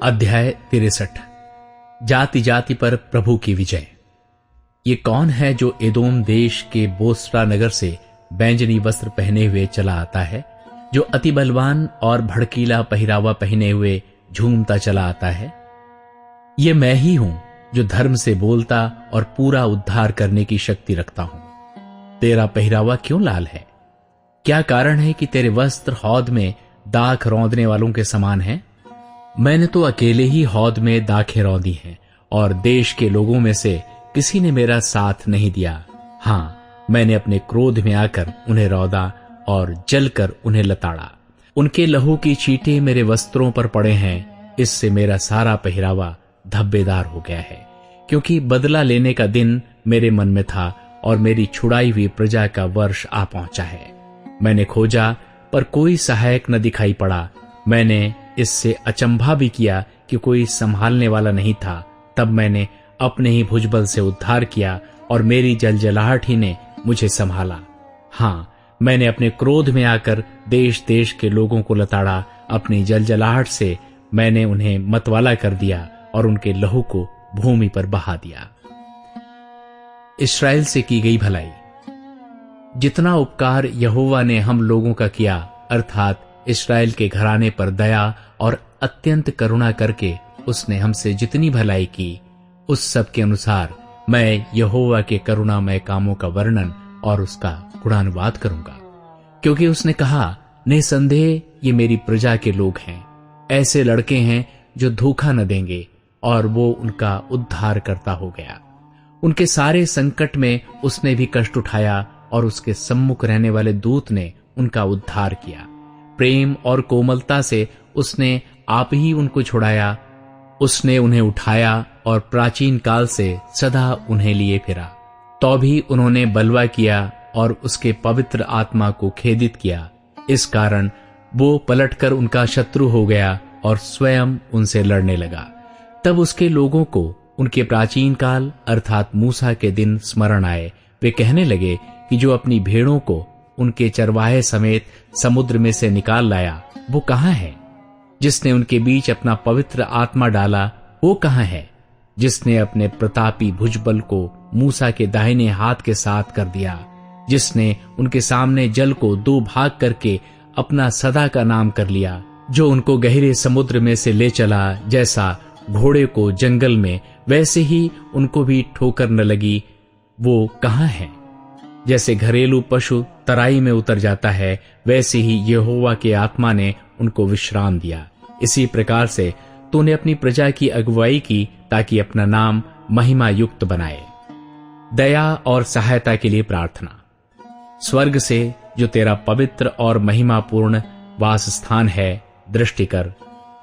अध्याय 63। जाति जाति पर प्रभु की विजय। ये कौन है जो एदोम देश के बोस्रा नगर से बैंजनी वस्त्र पहने हुए चला आता है, जो अति बलवान और भड़कीला पहरावा पहने हुए झूमता चला आता है? ये मैं ही हूं जो धर्म से बोलता और पूरा उद्धार करने की शक्ति रखता हूं। तेरा पहरावा क्यों लाल है? क्या कारण है कि तेरे वस्त्र हौद में दाख रौंदने वालों के समान हैं? मैंने तो अकेले ही हौद में दाखें रौंदी हैं और देश के लोगों में से किसी ने मेरा साथ नहीं दिया। हां, मैंने अपने क्रोध में आकर उन्हें रौंदा और जलकर उन्हें लताड़ा। उनके लहू की चींटे मेरे वस्त्रों पर पड़े हैं। इससे मेरा सारा पहरावा धब्बेदार हो गया है, क्योंकि बदला लेने का दिन मेरे मन में था और मेरी छुड़ाई हुई प्रजा का वर्ष आ पहुंचा है। मैंने खोजा पर कोई सहायक न दिखाई पड़ा। मैंने इससे अचंभा भी किया कि कोई संभालने वाला नहीं था। तब मैंने अपने ही भुजबल से उद्धार किया और मेरी जलजलाहट ही ने मुझे संभाला। हां, मैंने अपने क्रोध में आकर देश देश के लोगों को लताड़ा। अपनी जलजलाहट से मैंने उन्हें मतवाला कर दिया और उनके लहू को भूमि पर बहा दिया। इस्राएल से की गई भलाई। जितना उपकार यहोवा ने हम लोगों का किया, अर्थात इस्राएल के घराने पर दया और अत्यंत करुणा करके उसने हमसे जितनी भलाई की, उस सब के अनुसार मैं यहोवा के करुणामय कामों का वर्णन और उसका गुणानुवाद करूंगा। क्योंकि उसने कहा, निसंदेह ये मेरी प्रजा के लोग हैं, ऐसे लड़के हैं जो धोखा न देंगे, और वो उनका उद्धार करता हो गया। उनके सारे संकट में उसने भी कष्ट उठाया और उसके सम्मुख रहने वाले दूत ने उनका उद्धार किया। प्रेम और कोमलता से उसने आप ही उनको छुड़ाया। उसने उन्हें उठाया और प्राचीन काल से सदा उन्हें लिए फिरा। तो भी उन्होंने बलवा किया और उसके पवित्र आत्मा को खेदित किया। इस कारण वो पलटकर उनका शत्रु हो गया और स्वयं उनसे लड़ने लगा। तब उसके लोगों को उनके प्राचीन काल अर्थात मूसा के दिन स्मरण आए। वे कहने लगे कि जो अपनी भेड़ों को उनके चरवाहे समेत समुद्र में से निकाल लाया, वो कहाँ है? जिसने उनके बीच अपना पवित्र आत्मा डाला, वो कहाँ है? जिसने अपने प्रतापी भुजबल को मूसा के दाहिने हाथ के साथ कर दिया, जिसने उनके सामने जल को दो भाग करके अपना सदा का नाम कर लिया, जो उनको गहरे समुद्र में से ले चला, जैसा घोड़े को जंगल में, वैसे ही उनको भी ठोकर न लगी, वो कहाँ है? जैसे घरेलू पशु तराई में उतर जाता है, वैसे ही यहोवा के आत्मा ने उनको विश्राम दिया। इसी प्रकार से तूने अपनी प्रजा की अगुवाई की, ताकि अपना नाम महिमा युक्त बनाए। दया और सहायता के लिए प्रार्थना। स्वर्ग से जो तेरा पवित्र और महिमापूर्ण वास स्थान है, दृष्टि कर।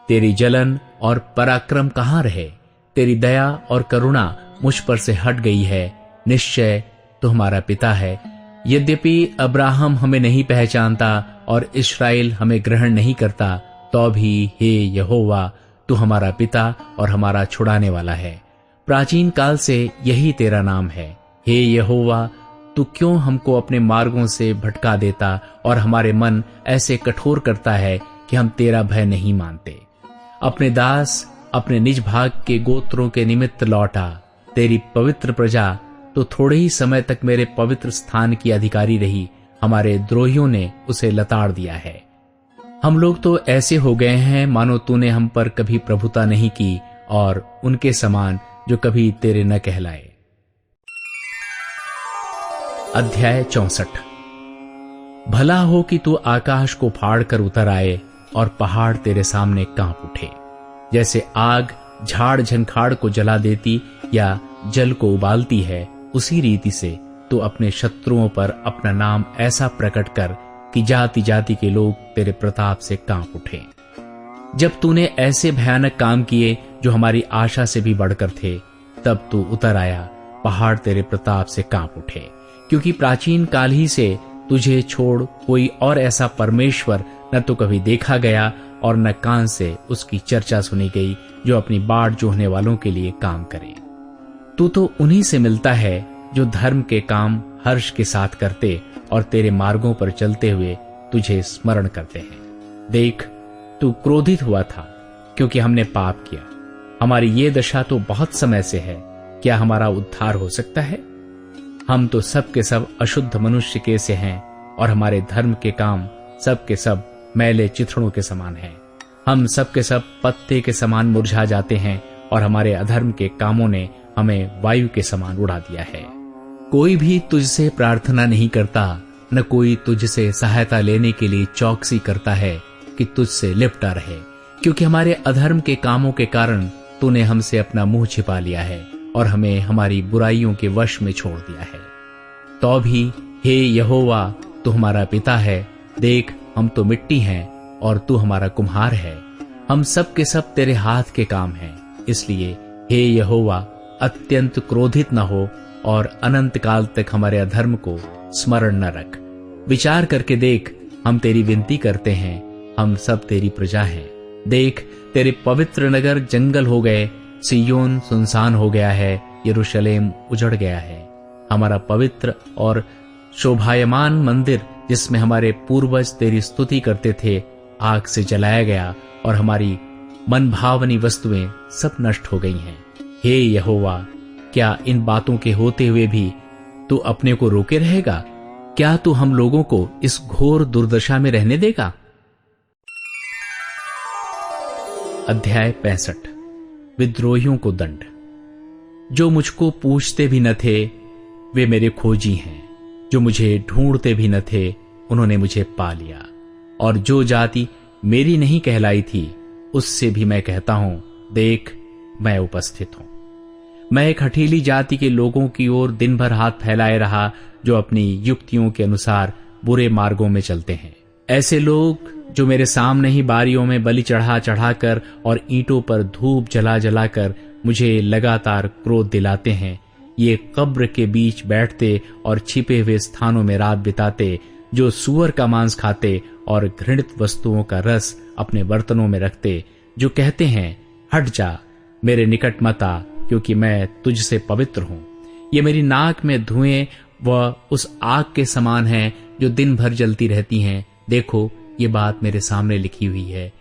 तेरी जलन और पराक्रम कहाँ रहे? तेरी दया और करुणा मुझ पर से हट गई है। निश्चय तो हमारा पिता है। यद्यपि अब्राहम हमें नहीं पहचानता और इस्राएल हमें ग्रहण नहीं करता, तो भी हे यहोवा, तू हमारा पिता और हमारा छुड़ाने वाला है। प्राचीन काल से यही तेरा नाम है। हे यहोवा, तू क्यों हमको अपने मार्गों से भटका देता और हमारे मन ऐसे कठोर करता है कि हम तेरा भय नहीं मानते। अपने दास अपने निज भाग के गोत्रों के निमित्त लौटा। तेरी पवित्र प्रजा तो थोड़े ही समय तक मेरे पवित्र स्थान की अधिकारी रही। हमारे द्रोहियों ने उसे लताड़ दिया है। हम लोग तो ऐसे हो गए हैं मानो तूने हम पर कभी प्रभुता नहीं की, और उनके समान जो कभी तेरे न कहलाए। अध्याय 64। भला हो कि तू आकाश को फाड़ कर उतर आए और पहाड़ तेरे सामने कांप उठे। जैसे आग झाड़ झंखाड़ को जला देती या जल को उबालती है, उसी रीति से तू अपने शत्रुओं पर अपना नाम ऐसा प्रकट कर कि जाति जाति के लोग तेरे प्रताप से कांप उठे। जब तूने ऐसे भयानक काम किए जो हमारी आशा से भी बढ़कर थे, तब तू उतर आया, पहाड़ तेरे प्रताप से कांप उठे। क्योंकि प्राचीन काल ही से तुझे छोड़ कोई और ऐसा परमेश्वर न तो कभी देखा गया और न कान से उसकी चर्चा सुनी गई, जो अपनी बाट जोहने वालों के लिए काम करे। तू तो उन्हीं से मिलता है जो धर्म के काम हर्ष के साथ करते और तेरे मार्गों पर चलते हुए तुझे स्मरण करते हैं। देख, तू क्रोधित हुआ था, क्योंकि हमने पाप किया। हमारी ये दशा तो बहुत समय से है, क्या हमारा उद्धार हो सकता है? हम तो सब के सब अशुद्ध मनुष्य के से हैं और हमारे धर्म के काम सब के सब मैले चिथड़ों के समान हैं। हम सब के सब पत्ते के समान मुरझा जाते हैं और हमारे अधर्म के कामों ने हमें वायु के समान उड़ा दिया है। कोई भी तुझसे प्रार्थना नहीं करता, न कोई तुझसे सहायता लेने के लिए चौकसी करता है कि तुझसे लिपटा रहे, क्योंकि हमारे अधर्म के कामों के कारण तूने हमसे अपना मुंह छिपा लिया है और हमें हमारी बुराइयों के वश में छोड़ दिया है। तो भी हे यहोवा, तू हमारा पिता है। देख, हम तो मिट्टी हैं और तू हमारा कुम्हार है। हम सब के सब तेरे हाथ के काम हैं। इसलिए हे यहोवा, अत्यंत क्रोधित न हो और अनंत काल तक हमारे अधर्म को स्मरण न रख। विचार करके देख, हम तेरी विनती करते हैं, हम सब तेरी प्रजा हैं। देख, तेरे पवित्र नगर जंगल हो गए, सिय्योन सुनसान हो गया है, यरूशलेम उजड़ गया है। हमारा पवित्र और शोभायमान मंदिर, जिसमें हमारे पूर्वज तेरी स्तुति करते थे, आग से जलाया गया और हमारी मनभावनी वस्तुएं सब नष्ट हो गई हैं। हे यहोवा, क्या इन बातों के होते हुए भी तू अपने को रोके रहेगा? क्या तू हम लोगों को इस घोर दुर्दशा में रहने देगा? अध्याय 65। विद्रोहियों को दंड। जो मुझको पूछते भी न थे वे मेरे खोजी हैं, जो मुझे ढूंढते भी न थे उन्होंने मुझे पा लिया। और जो जाति मेरी नहीं कहलाई थी उससे भी मैं कहता हूं, देख, मैं उपस्थित हूं। मैं एक हठीली जाति के लोगों की ओर दिन भर हाथ फैलाए रहा, जो अपनी युक्तियों के अनुसार बुरे मार्गों में चलते हैं। ऐसे लोग जो मेरे सामने ही बारियों में बलि चढ़ा चढ़ाकर और ईंटों पर धूप जला जलाकर मुझे लगातार क्रोध दिलाते हैं, ये कब्र के बीच बैठते और छिपे हुए स्थानों में रात बिताते, जो सूअर का मांस खाते और घृणित वस्तुओं का रस अपने बर्तनों में रखते, जो कहते हैं, हट जा, मेरे निकट मत आ, क्योंकि मैं तुझसे पवित्र हूं। ये मेरी नाक में धुएं व उस आग के समान हैं जो दिन भर जलती रहती हैं। देखो, ये बात मेरे सामने लिखी हुई है।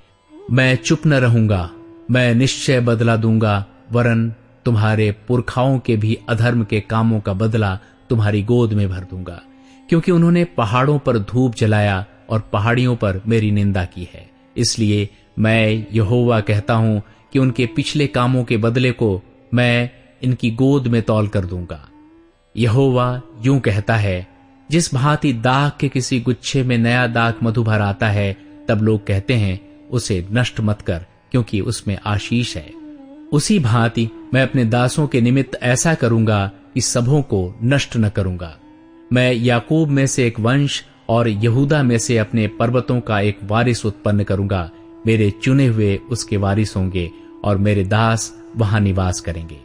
मैं चुप न रहूंगा, मैं निश्चय बदला दूंगा, वरन तुम्हारे पुरखाओं के भी अधर्म के कामों का बदला तुम्हारी गोद में भर दूंगा, क्योंकि उन्होंने पहाड़ों पर धूप जलाया और पहाड़ियों पर मेरी निंदा की है। इसलिए मैं यहोवा कहता हूं कि उनके पिछले कामों के बदले को मैं इनकी गोद में तौल कर दूंगा। यहोवा यूं कहता है, जिस भांति दाख के किसी गुच्छे में नया दाख मधु भर आता है, तब लोग कहते हैं, उसे नष्ट मत कर, क्योंकि उसमें आशीष है। उसी भांति मैं अपने दासों के निमित्त ऐसा करूंगा कि सबों को नष्ट न करूंगा। मैं याकूब में से एक वंश और यहूदा में से अपने पर्वतों का एक वारिस उत्पन्न करूंगा। मेरे चुने हुए उसके वारिस होंगे और मेरे दास वहां निवास करेंगे।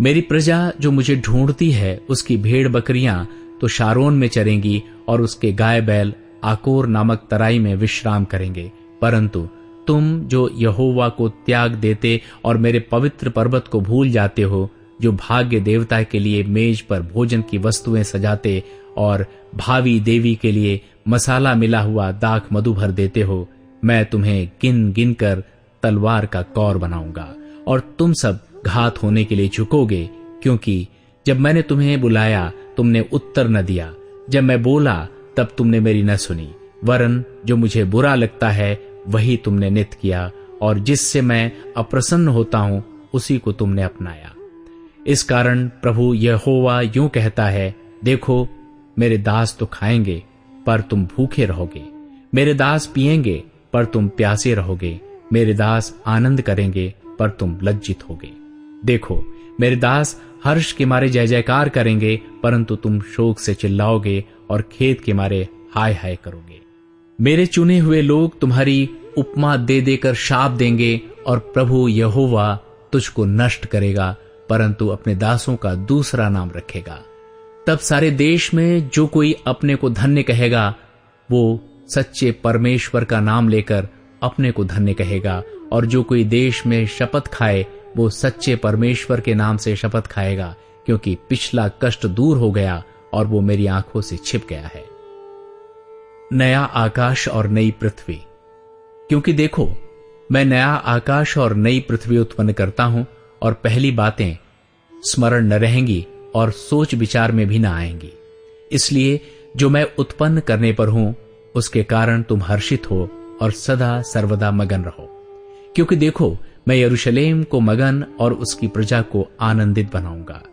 मेरी प्रजा जो मुझे ढूंढती है, उसकी भेड़ बकरियां तो शारोन में चरेंगी और उसके गाय बैल आकोर नामक तराई में विश्राम करेंगे। परंतु तुम जो यहोवा को त्याग देते और मेरे पवित्र पर्वत को भूल जाते हो, जो भाग्य देवता के लिए मेज पर भोजन की वस्तुएं सजाते और भावी देवी के लिए मसाला मिला हुआ दाख मधु भर देते हो, मैं तुम्हें गिन गिन कर तलवार का कौर बनाऊंगा और तुम सब घात होने के लिए झुकोगे, क्योंकि जब मैंने तुम्हें बुलाया तुमने उत्तर न दिया, जब मैं बोला तब तुमने मेरी न सुनी, वरन जो मुझे बुरा लगता है वही तुमने नित किया और जिससे मैं अप्रसन्न होता हूं उसी को तुमने अपनाया। इस कारण प्रभु यहोवा यूं कहता है, देखो, मेरे दास तो खाएंगे पर तुम भूखे रहोगे, मेरे दास पिएंगे पर तुम प्यासे रहोगे, मेरे दास आनंद करेंगे पर तुम लज्जित होगे। देखो, मेरे दास हर्ष के मारे जय जयकार करेंगे, परंतु तुम शोक से चिल्लाओगे और खेद के मारे हाय हाय करोगे। मेरे चुने हुए लोग तुम्हारी उपमा दे देकर शाप देंगे और प्रभु यहोवा तुझको नष्ट करेगा, परंतु अपने दासों का दूसरा नाम रखेगा। तब सारे देश में जो कोई अपने को धन्य कहेगा, वो सच्चे परमेश्वर का नाम लेकर अपने को धन्य कहेगा, और जो कोई देश में शपथ खाए वो सच्चे परमेश्वर के नाम से शपथ खाएगा, क्योंकि पिछला कष्ट दूर हो गया और वो मेरी आंखों से छिप गया है। नया आकाश और नई पृथ्वी। क्योंकि देखो, मैं नया आकाश और नई पृथ्वी उत्पन्न करता हूं, और पहली बातें स्मरण न रहेंगी और सोच विचार में भी न आएंगी। इसलिए जो मैं उत्पन्न करने पर हूं उसके कारण तुम हर्षित हो और सदा सर्वदा मगन रहो। क्योंकि देखो, मैं यरूशलेम को मगन और उसकी प्रजा को आनंदित बनाऊंगा।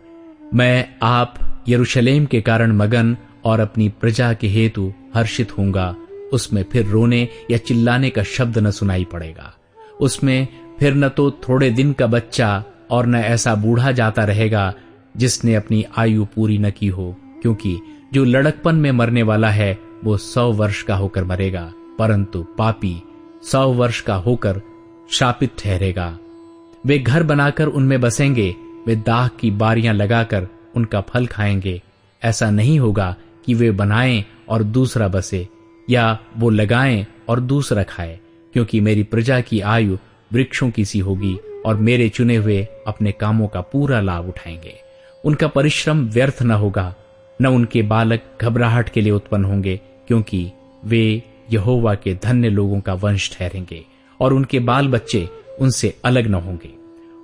मैं आप यरूशलेम के कारण मगन और अपनी प्रजा के हेतु हर्षित होऊंगा। उसमें फिर रोने या चिल्लाने का शब्द न सुनाई पड़ेगा। उसमें फिर न तो थोड़े दिन का बच्चा और न ऐसा बूढ़ा जाता रहेगा जिसने अपनी आयु पूरी न की हो, क्योंकि जो लड़कपन में मरने वाला है वो 100 वर्ष का होकर मरेगा, परंतु पापी 100 वर्ष का होकर शापित ठहरेगा। वे घर बनाकर उनमें बसेंगे, वे दाख की बारियां लगाकर उनका फल खाएंगे। ऐसा नहीं होगा कि वे बनाएं और दूसरा बसे, या वो लगाएं और दूसरा खाए, क्योंकि मेरी प्रजा की आयु वृक्षों की सी होगी और मेरे चुने हुए अपने कामों का पूरा लाभ उठाएंगे। उनका परिश्रम व्यर्थ न होगा, न उनके बालक घबराहट के लिए उत्पन्न होंगे, क्योंकि वे यहोवा के धन्य लोगों का वंश ठहरेंगे और उनके बाल बच्चे उनसे अलग न होंगे।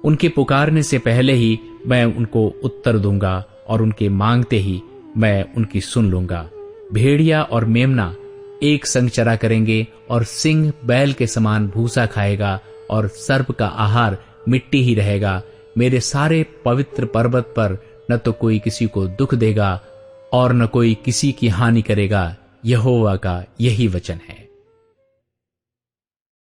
उनके पुकारने से पहले ही मैं उनको उत्तर दूंगा और उनके मांगते ही मैं उनकी सुन लूंगा। भेड़िया और मेमना एक संग चरा करेंगे और सिंह बैल के समान भूसा खाएगा और सर्प का आहार मिट्टी ही रहेगा। मेरे सारे पवित्र पर्वत पर न तो कोई किसी को दुख देगा और न कोई किसी की हानि करेगा। यहोवा का यही वचन है।